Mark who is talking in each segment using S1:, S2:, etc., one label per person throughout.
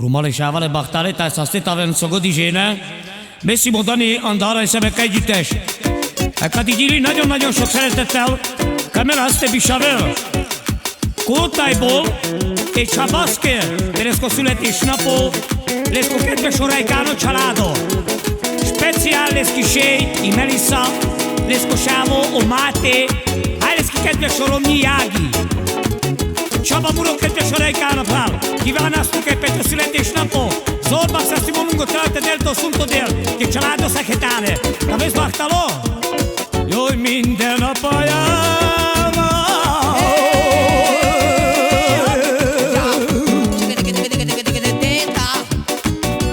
S1: Rumale sávale bachtare, tehát azt tétáván szogod izséne. Messzi mondani Andara és Szemek együttes. Kati Gyili nagyon-nagyon sok szeretettel Kamera Sztebi Savel Kótájból és Csabaszke Lesko születésnapó Lesko kedves Orajkáno családo Speciál Leszki Séj i Melissa Lesko Sávo o Máté Háj Leszki kedves Oromnyi Jági Csaba Muró kedves Orajkáno pál Kívánasztunk egy a születésnapó Zorba Szaszimomungo tralte delto sunto del Che családo szekhetáne Na vesz bachtalo? Jaj, minden nap ajánlom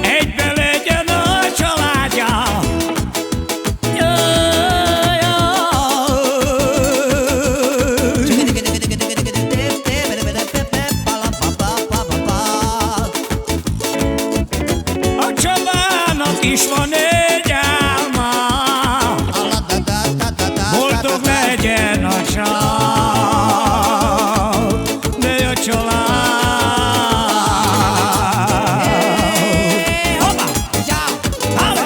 S1: egyben legyen a családja. A Csabának is van egy álma, boldog legyen a család, de a család. Hoppá! Hále!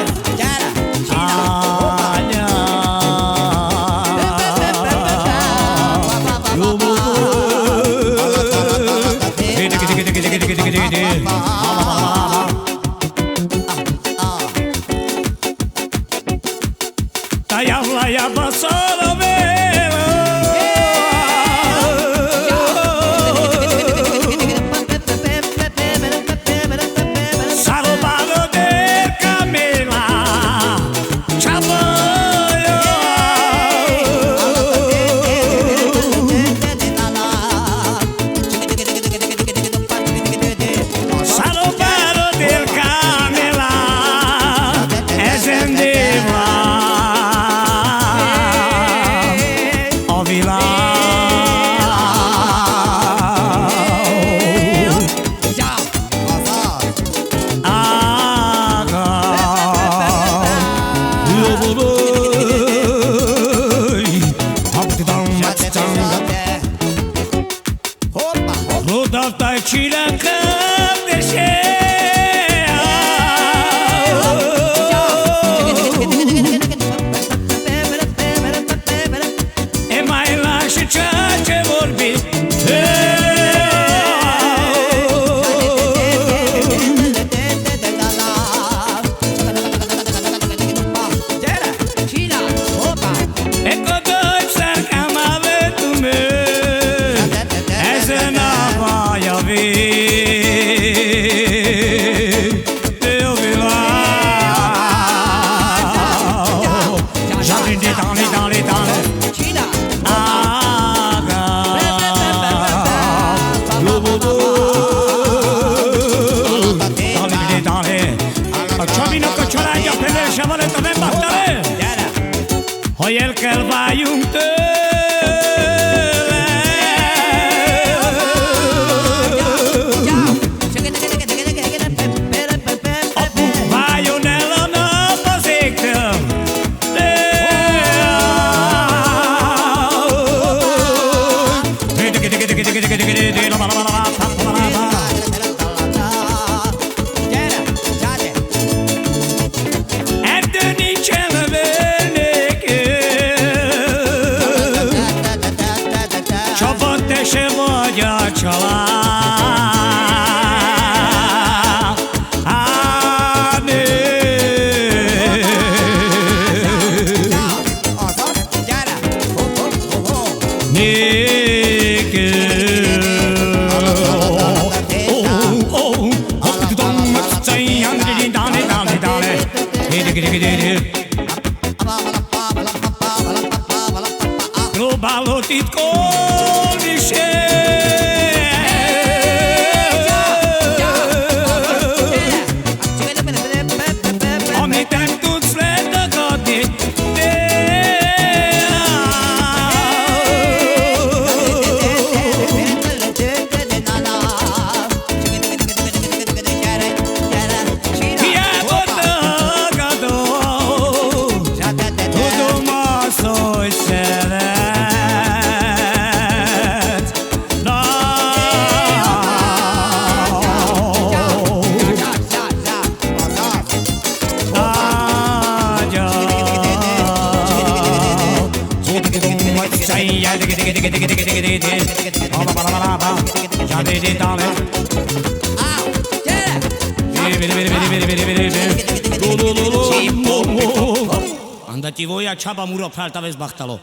S1: Anya! Tajavla jabba solo velo Salvado del Camela Chaboyo Salvado del Camela Ezendeva Rodalta csillanka e mai lasci ce vorbi ecco doi cercam ave tu me ezen a vaja hogy el kell váljunk tőle. Apuk váljon el a nap az égtől. Erdő nincsen te se vagy a család, nő. Próbálod titkolni se. Amit nem tudsz letagadni, hiába tagadod. Anda ti voi a ceaba muro feltavez bachtalo.